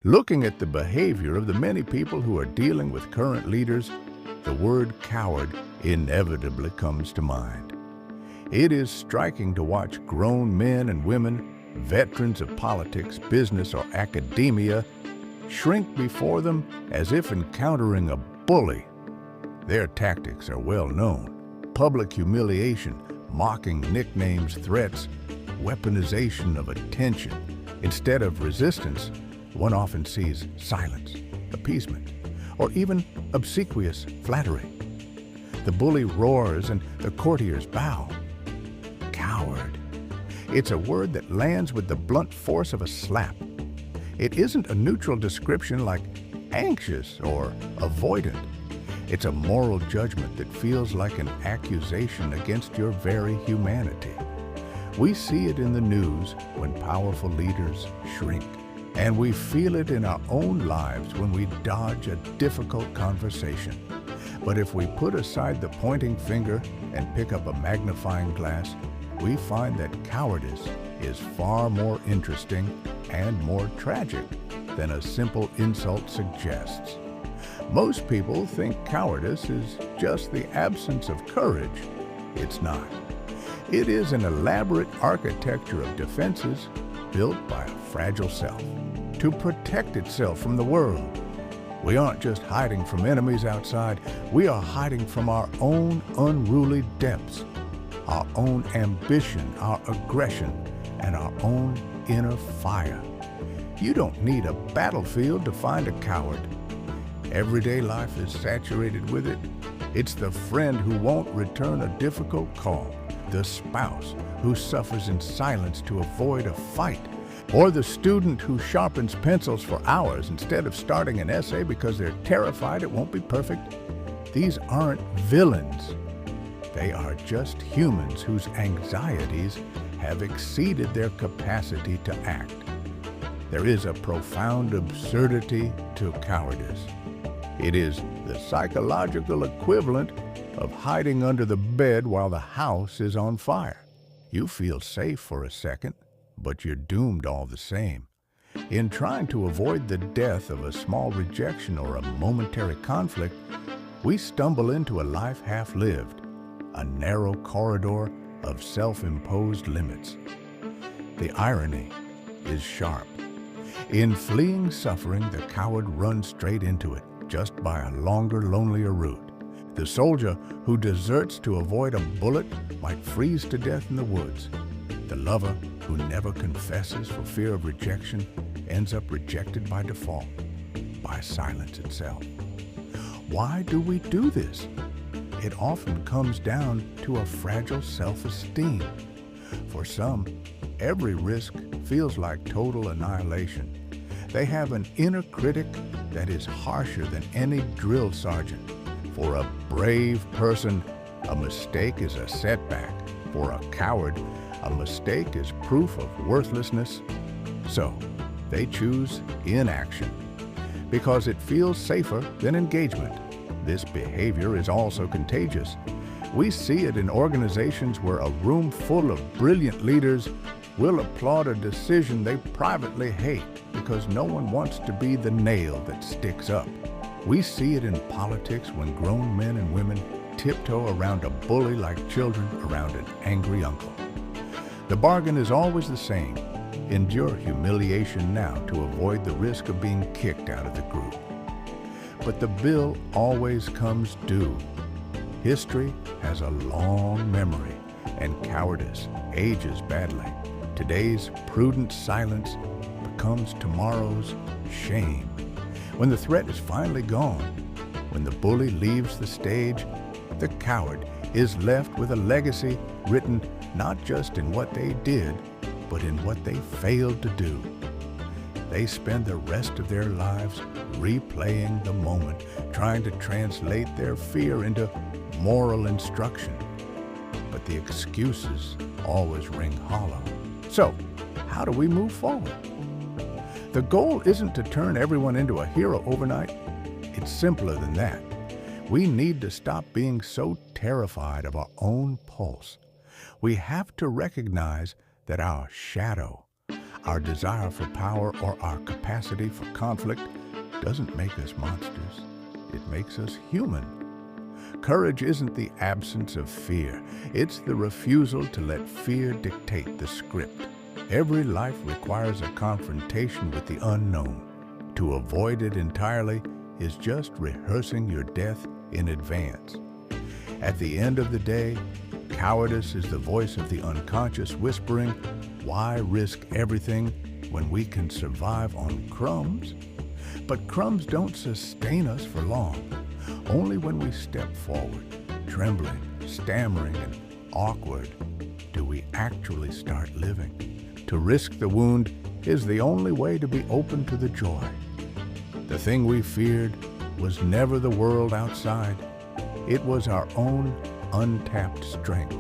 Looking at the behavior of the many people who are dealing with current leaders, the word coward inevitably comes to mind. It is striking to watch grown men and women, veterans of politics, business, or academia, shrink before them as if encountering a bully. Their tactics are well known: public humiliation, mocking nicknames, threats, weaponization of attention. Instead of resistance, one often sees silence, appeasement, or even obsequious flattery. The bully roars and the courtiers bow. Coward. It's a word that lands with the blunt force of a slap. It isn't a neutral description like anxious or avoidant. It's a moral judgment that feels like an accusation against your very humanity. We see it in the news when powerful leaders shrink, and we feel it in our own lives when we dodge a difficult conversation. But if we put aside the pointing finger and pick up a magnifying glass, we find that cowardice is far more interesting and more tragic than a simple insult suggests. Most people think cowardice is just the absence of courage. It's not. It is an elaborate architecture of defenses built by a fragile self to protect itself from the world. We aren't just hiding from enemies outside, we are hiding from our own unruly depths, our own ambition, our aggression, and our own inner fire. You don't need a battlefield to find a coward. Everyday life is saturated with it. It's the friend who won't return a difficult call, the spouse who suffers in silence to avoid a fight, or the student who sharpens pencils for hours instead of starting an essay because they're terrified it won't be perfect. These aren't villains. They are just humans whose anxieties have exceeded their capacity to act. There is a profound absurdity to cowardice. It is the psychological equivalent of hiding under the bed while the house is on fire. You feel safe for a second, but you're doomed all the same. In trying to avoid the death of a small rejection or a momentary conflict, we stumble into a life half-lived, a narrow corridor of self-imposed limits. The irony is sharp. In fleeing suffering, the coward runs straight into it, just by a longer, lonelier route. The soldier who deserts to avoid a bullet might freeze to death in the woods. The lover who never confesses for fear of rejection ends up rejected by default, by silence itself. Why do we do this? It often comes down to a fragile self-esteem. For some, every risk feels like total annihilation. They have an inner critic that is harsher than any drill sergeant. For a brave person, a mistake is a setback. For a coward, a mistake is proof of worthlessness. So, they choose inaction because it feels safer than engagement. This behavior is also contagious. We see it in organizations where a room full of brilliant leaders will applaud a decision they privately hate because no one wants to be the nail that sticks up. We see it in politics when grown men and women tiptoe around a bully like children around an angry uncle. The bargain is always the same. Endure humiliation now to avoid the risk of being kicked out of the group. But the bill always comes due. History has a long memory, and cowardice ages badly. Today's prudent silence becomes tomorrow's shame. When the threat is finally gone, when the bully leaves the stage, the coward is left with a legacy written not just in what they did, but in what they failed to do. They spend the rest of their lives replaying the moment, trying to translate their fear into moral instruction. But the excuses always ring hollow. So, how do we move forward? The goal isn't to turn everyone into a hero overnight. It's simpler than that. We need to stop being so terrified of our own pulse. We have to recognize that our shadow, Our desire for power or our capacity for conflict doesn't make us monsters. It makes us human. Courage isn't the absence of fear. It's the refusal to let fear dictate the script. Every life requires a confrontation with the unknown. To avoid it entirely is just rehearsing your death in advance. At the end of the day, cowardice is the voice of the unconscious whispering, "Why risk everything when we can survive on crumbs?" But crumbs don't sustain us for long. Only when we step forward, trembling, stammering, and awkward, do we actually start living. To risk the wound is the only way to be open to the joy. The thing we feared was never the world outside. It was our own untapped strength.